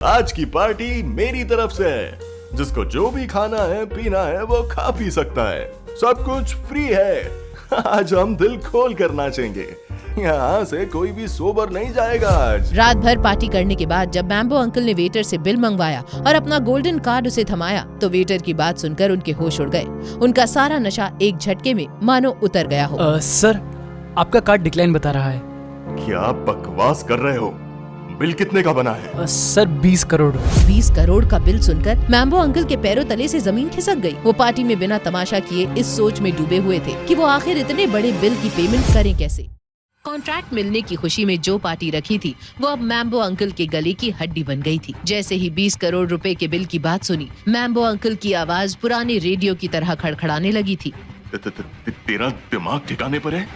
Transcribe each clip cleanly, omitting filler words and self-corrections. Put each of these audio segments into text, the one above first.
आज की पार्टी मेरी तरफ से है। जिसको जो भी खाना है पीना है वो खा पी सकता है, सब कुछ फ्री है। आज हम दिल खोल कर नाचेंगे, यहाँ से कोई भी सोबर नहीं जाएगा आज। रात भर पार्टी करने के बाद जब मैम्बो अंकल ने वेटर से बिल मंगवाया और अपना गोल्डन कार्ड उसे थमाया तो वेटर की बात सुनकर उनके होश उड़ गए। उनका सारा नशा एक झटके में मानो उतर गया हो। सर, आपका कार्ड डिक्लाइन बता रहा है। क्या बकवास कर रहे हो? बिल कितने का बना है? सर 20 करोड़। 20 करोड़ का बिल सुनकर मैम्बो अंकल के पैरों तले से जमीन खिसक गई। वो पार्टी में बिना तमाशा किए इस सोच में डूबे हुए थे कि वो आखिर इतने बड़े बिल की पेमेंट करें कैसे। कॉन्ट्रैक्ट मिलने की खुशी में जो पार्टी रखी थी वो अब मैम्बो अंकल के गले की हड्डी बन गई थी। जैसे ही 20 करोड़ रुपए के बिल की बात सुनी, मैम्बो अंकल की आवाज पुराने रेडियो की तरह खड़खड़ाने लगी थी। तेरा दिमाग ठिकाने पर है?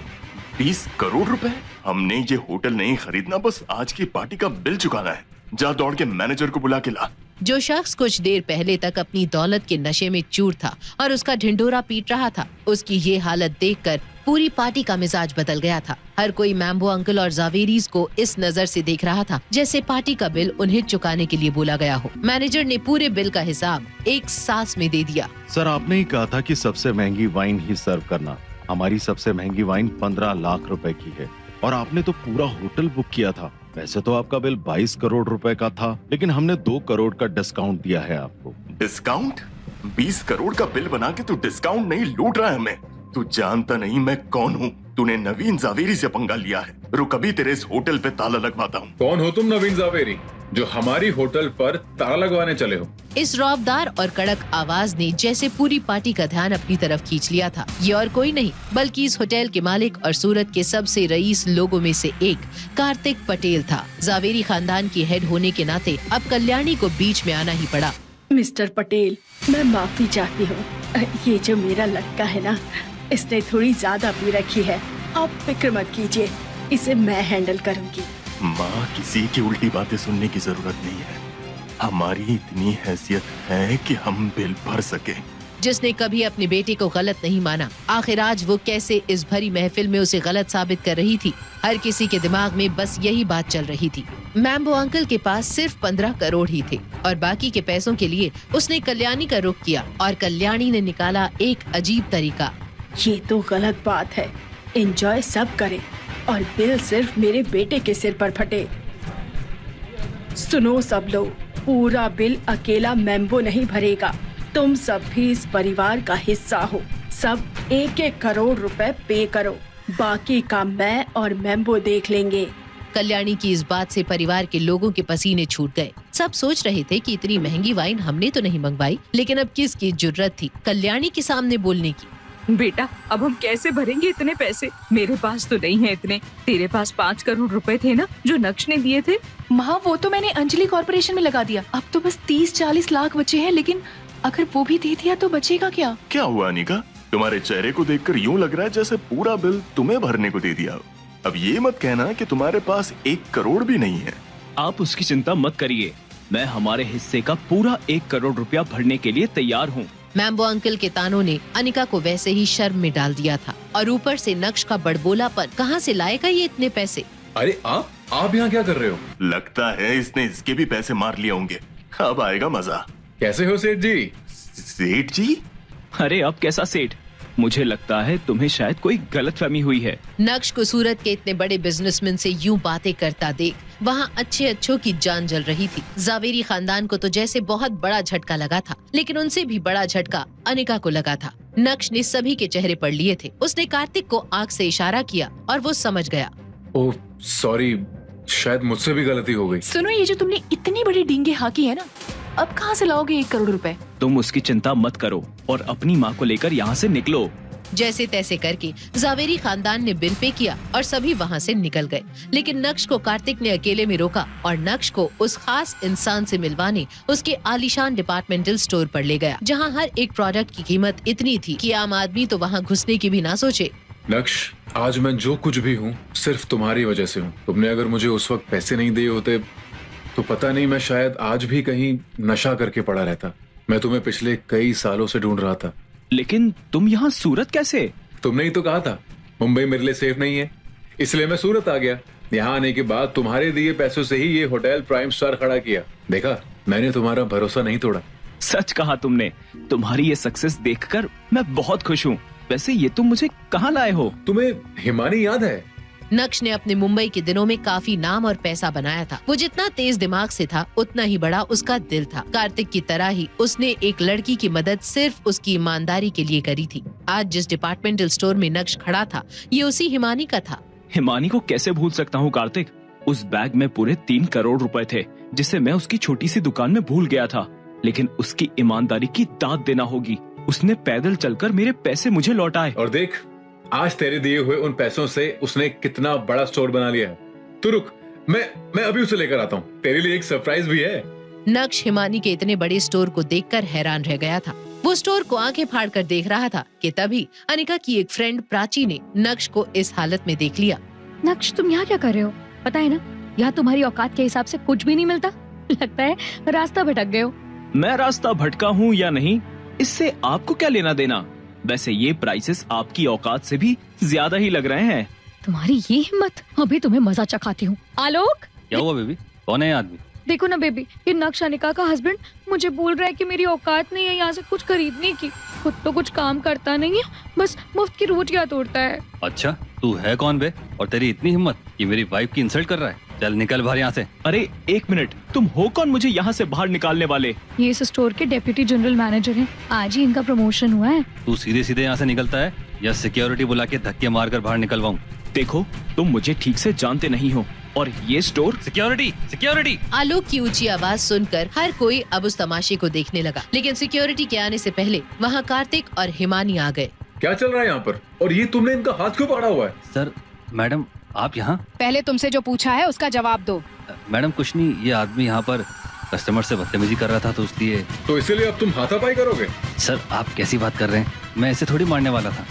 20 करोड़ रुपए? हमने ये होटल नहीं खरीदना, बस आज की पार्टी का बिल चुकाना है। जा दौड़ के मैनेजर को बुला के ला। जो शख्स कुछ देर पहले तक अपनी दौलत के नशे में चूर था और उसका ढिंढोरा पीट रहा था, उसकी ये हालत देखकर पूरी पार्टी का मिजाज बदल गया था। हर कोई मैम्बो अंकल और जावेरीज को इस नजर से देख रहा था जैसे पार्टी का बिल उन्हें चुकाने के लिए बोला गया हो। मैनेजर ने पूरे बिल का हिसाब एक सांस में दे दिया। सर, आपने ही कहा था कि सबसे महंगी वाइन ही सर्व करना। हमारी सबसे महंगी वाइन 15 लाख रुपए की है और आपने तो पूरा होटल बुक किया था। वैसे तो आपका बिल 22 करोड़ रुपए का था, लेकिन हमने 2 करोड़ का डिस्काउंट दिया है आपको। डिस्काउंट? 20 करोड़ का बिल बना के तू डिस्काउंट नहीं लूट रहा है हमें। तू जानता नहीं मैं कौन हूँ। तूने नवीन जावेरी से पंगा लिया है। रुक, अभी तेरे इस होटल पे ताला लगवाता हूँ। कौन हो तुम नवीन जावेरी, जो हमारी होटल पर ताला लगवाने चले हो? इस रौबदार और कड़क आवाज ने जैसे पूरी पार्टी का ध्यान अपनी तरफ खींच लिया था। ये और कोई नहीं बल्कि इस होटल के मालिक और सूरत के सबसे रईस लोगों में से एक कार्तिक पटेल था। जावेरी खानदान की हेड होने के नाते अब कल्याणी को बीच में आना ही पड़ा। मिस्टर पटेल, मैं माफी चाहती हूँ। ये जो मेरा लड़का है ना, इसने थोड़ी ज्यादा पी रखी है। आप फिक्र मत कीजिए, इसे मैं हैंडल करूँगी। माँ, किसी की उल्टी बातें सुनने की जरूरत नहीं है। हमारी इतनी हैसियत है कि हम बिल भर सके। जिसने कभी अपने बेटे को गलत नहीं माना, आखिर आज वो कैसे इस भरी महफिल में उसे गलत साबित कर रही थी। हर किसी के दिमाग में बस यही बात चल रही थी। मैम्बो अंकल के पास सिर्फ 15 करोड़ ही थे और बाकी के पैसों के लिए उसने कल्याणी का रुख किया और कल्याणी ने निकाला एक अजीब तरीका। ये तो गलत बात है। एंजॉय सब करे और बिल सिर्फ मेरे बेटे के सिर पर फटे। सुनो सब लोग, पूरा बिल अकेला मैम्बो नहीं भरेगा। तुम सब भी इस परिवार का हिस्सा हो। सब 1-1 करोड़ रुपए पे करो, बाकी का मैं और मैम्बो देख लेंगे। कल्याणी की इस बात से परिवार के लोगों के पसीने छूट गए। सब सोच रहे थे कि इतनी महंगी वाइन हमने तो नहीं मंगवाई, लेकिन अब किसकी जुर्रत थी कल्याणी के सामने बोलने की। बेटा, अब हम कैसे भरेंगे इतने पैसे? मेरे पास तो नहीं है इतने। तेरे पास 5 करोड़ रुपए थे ना, जो नक्श ने दिए थे? माँ, वो तो मैंने अंजलि कॉर्पोरेशन में लगा दिया। अब तो बस 30-40 लाख बचे हैं, लेकिन अगर वो भी दे दिया तो बचेगा क्या? क्या हुआ अनिका? तुम्हारे चेहरे को देखकर यूं लग रहा है जैसे पूरा बिल तुम्हें भरने को दे दिया। अब ये मत कहना कि तुम्हारे पास 1 करोड़ भी नहीं है। आप उसकी चिंता मत करिए, मैं हमारे हिस्से का पूरा 1 करोड़ रुपया भरने के लिए तैयार हूँ। मैम्बो अंकल के तानों ने अनिका को वैसे ही शर्म में डाल दिया था और ऊपर से नक्श का बड़बोलापन। कहाँ से लाएगा ये इतने पैसे? अरे आप यहाँ क्या कर रहे हो? लगता है इसने इसके भी पैसे मार लिए होंगे। अब आएगा मजा। कैसे हो सेठ जी? सेठ जी? अरे अब कैसा सेठ? मुझे लगता है तुम्हें शायद कोई गलतफहमी हुई है। नक्श को सूरत के इतने बड़े बिजनेसमैन से यूं बातें करता देख वहाँ अच्छों की जान जल रही थी। जावेरी खानदान को तो जैसे बहुत बड़ा झटका लगा था, लेकिन उनसे भी बड़ा झटका अनिका को लगा था। नक्श ने सभी के चेहरे पढ़ लिए थे। उसने कार्तिक को आंख से इशारा किया और वो समझ गया। ओह सॉरी, शायद मुझसे भी गलती हो गई। सुनो, ये जो तुमने इतनी बड़ी डींगे हाकी है ना, अब कहाँ से लाओगे 1 करोड़ रुपए? तुम उसकी चिंता मत करो और अपनी माँ को लेकर यहाँ से निकलो। जैसे तैसे करके जावेरी खानदान ने बिल पे किया और सभी वहाँ से निकल गए। लेकिन नक्श को कार्तिक ने अकेले में रोका और नक्श को उस खास इंसान से मिलवाने उसके आलीशान डिपार्टमेंटल स्टोर पर ले गया, जहाँ हर एक प्रोडक्ट की कीमत इतनी थी कि आम आदमी तो वहाँ घुसने की भी ना सोचे। नक्श, आज मैं जो कुछ भी हूँ सिर्फ तुम्हारी वजह से हूँ। तुमने अगर मुझे उस वक्त पैसे नहीं दिए होते तो पता नहीं, मैं शायद आज भी कहीं नशा करके पड़ा रहता। मैं तुम्हें पिछले कई सालों से ढूंढ रहा था। लेकिन तुम यहाँ सूरत कैसे? तुमने ही तो कहा था मुंबई मेरे लिए सेफ नहीं है, इसलिए मैं सूरत आ गया। यहाँ आने के बाद तुम्हारे दिए पैसों से ही ये होटल प्राइम स्टार खड़ा किया। देखा, मैंने तुम्हारा भरोसा नहीं तोड़ा। सच कहा तुमने। तुम्हारी ये सक्सेस देखकर मैं बहुत खुश हूँ। वैसे ये तुम मुझे कहाँ लाए हो? तुम्हें हिमानी याद है? नक्श ने अपने मुंबई के दिनों में काफी नाम और पैसा बनाया था। वो जितना तेज दिमाग से था उतना ही बड़ा उसका दिल था। कार्तिक की तरह ही उसने एक लड़की की मदद सिर्फ उसकी ईमानदारी के लिए करी थी। आज जिस डिपार्टमेंटल स्टोर में नक्श खड़ा था ये उसी हिमानी का था। हिमानी को कैसे भूल सकता हूँ कार्तिक? उस बैग में पूरे 3 करोड़ रुपए थे जिसे मैं उसकी छोटी सी दुकान में भूल गया था। लेकिन उसकी ईमानदारी की दाद देना होगी। उसने पैदल चलकर मेरे पैसे मुझे लौटाए। और देख, आज तेरे दिए हुए उन पैसों से उसने कितना बड़ा स्टोर बना लिया है। तू रुक, मैं अभी उसे लेकर आता हूँ। तेरे लिए एक सरप्राइज भी है। नक्श हिमानी के इतने बड़े स्टोर को देखकर हैरान रह गया था। वो स्टोर को आंखें फाड़ कर देख रहा था कि तभी अनिका की एक फ्रेंड प्राची ने नक्श को इस हालत में देख लिया। नक्श, तुम यहाँ क्या कर रहे हो? पता है ना, यहाँ तुम्हारी औकात के हिसाब से कुछ भी नहीं मिलता। लगता है रास्ता भटक गए हो। मैं रास्ता भटका हूँ या नहीं, इससे आपको क्या लेना देना? वैसे ये प्राइसेस आपकी औकात से भी ज्यादा ही लग रहे हैं। तुम्हारी ये हिम्मत, अभी तुम्हें मजा चखाती हूँ। आलोक, क्या हुआ बेबी? कौन है ये आदमी? देखो ना बेबी, ये नक्श अनिका का हस्बैंड मुझे बोल रहा है कि मेरी औकात नहीं है यहाँ से कुछ खरीदने की। खुद तो कुछ काम करता नहीं है, बस मुफ्त की रोटियां तोड़ता है। अच्छा, तू है कौन बे? और तेरी इतनी हिम्मत कि मेरी वाइफ की इंसल्ट कर रहा है? चल निकल बाहर यहाँ से। अरे एक मिनट, तुम हो कौन मुझे यहाँ से बाहर निकालने वाले? ये इस स्टोर के डेप्यूटी जनरल मैनेजर हैं। आज ही इनका प्रमोशन हुआ है। तू सीधे सीधे यहाँ से निकलता है या सिक्योरिटी बुला के धक्के मार कर बाहर निकलवाऊँ? देखो, तुम मुझे ठीक से जानते नहीं हो और ये स्टोर। सिक्योरिटी! आलोक की ऊंची आवाज सुनकर हर कोई अब उस तमाशे को देखने लगा। लेकिन सिक्योरिटी के आने से पहले वहाँ कार्तिक और हिमानी आ गए। क्या चल रहा है यहाँ पर? और ये तुमने इनका हाथ क्यों पकड़ा हुआ है? सर, मैडम आप यहाँ? पहले तुमसे जो पूछा है उसका जवाब दो। मैडम कुछ नहीं, ये आदमी यहाँ पर कस्टमर से बदतमीजी कर रहा था तो इसलिए। तो इसीलिए अब तुम हाथापाई करोगे? सर आप कैसी बात कर रहे हैं? मैं ऐसे थोड़ी मारने वाला था,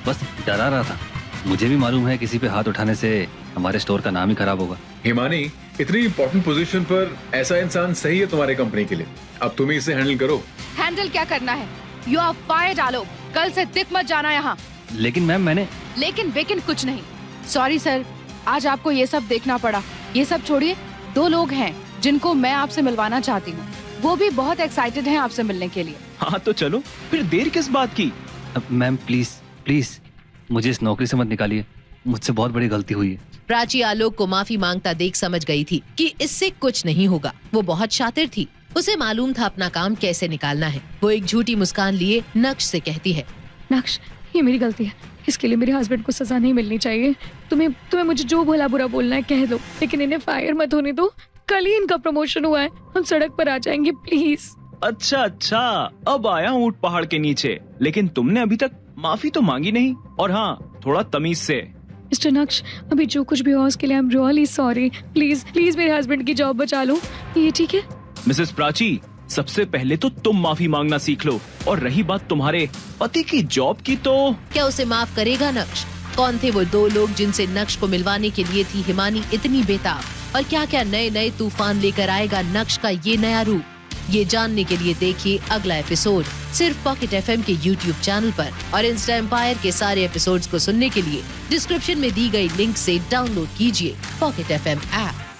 बस डरा रहा था। मुझे भी मालूम है किसी पे हाथ उठाने से हमारे स्टोर का नाम ही खराब होगा। हिमानी, इतनी इम्पोर्टेंट पोजीशन पर ऐसा इंसान सही है तुम्हारे कंपनी के लिए। अब तुम ही इसे हैंडल करो। हैंडल क्या करना है? यू आर फायर्ड आलोक। कल से दिख मत जाना यहाँ। लेकिन मैम मैंने। लेकिन कुछ नहीं। सॉरी सर, आज आपको ये सब देखना पड़ा। ये सब छोड़िए, 2 लोग हैं जिनको मैं आपसे मिलवाना चाहती हूँ। वो भी बहुत एक्साइटेड हैं आपसे मिलने के लिए। हाँ तो चलो, फिर देर किस बात की? मैम प्लीज मुझे इस नौकरी से मत निकालिए। मुझसे बहुत बड़ी गलती हुई है। प्राची आलोक को माफी मांगता देख समझ गई थी कि इससे कुछ नहीं होगा। वो बहुत शातिर थी, उसे मालूम था अपना काम कैसे निकालना है। वो एक झूठी मुस्कान लिए नक्श से कहती है, नक्श, ये मेरी गलती है। इसके लिए मेरे हस्बैंड को सजा नहीं मिलनी चाहिए। तुम्हें मुझे जो भला बुरा बोलना है कह दो, लेकिन इन्हें फायर मत होने दो। कल ही इनका प्रमोशन हुआ है, हम सड़क पर आ जाएंगे प्लीज। अच्छा, अब आया ऊंट पहाड़ के नीचे। लेकिन तुमने अभी तक माफी तो मांगी नहीं। और हाँ, थोड़ा तमीज से। मिस्टर नक्श, अभी जो कुछ भी हुआ उसके लिए I am really sorry. Please मेरे हस्बैंड की जॉब बचा लो, ये ठीक है? मिसेस प्राची, सबसे पहले तो तुम माफी मांगना सीख लो। और रही बात तुम्हारे पति की जॉब की, तो क्या उसे माफ करेगा नक्श? कौन थे वो 2 लोग जिनसे नक्श को मिलवाने के लिए थी हिमानी इतनी बेताब? और क्या क्या नए तूफान लेकर आएगा नक्श का ये नया रूप? ये जानने के लिए देखिए अगला एपिसोड सिर्फ पॉकेट एफएम के YouTube चैनल पर। और इंस्टा एम्पायर के सारे एपिसोड्स को सुनने के लिए डिस्क्रिप्शन में दी गई लिंक से डाउनलोड कीजिए पॉकेट एफएम ऐप।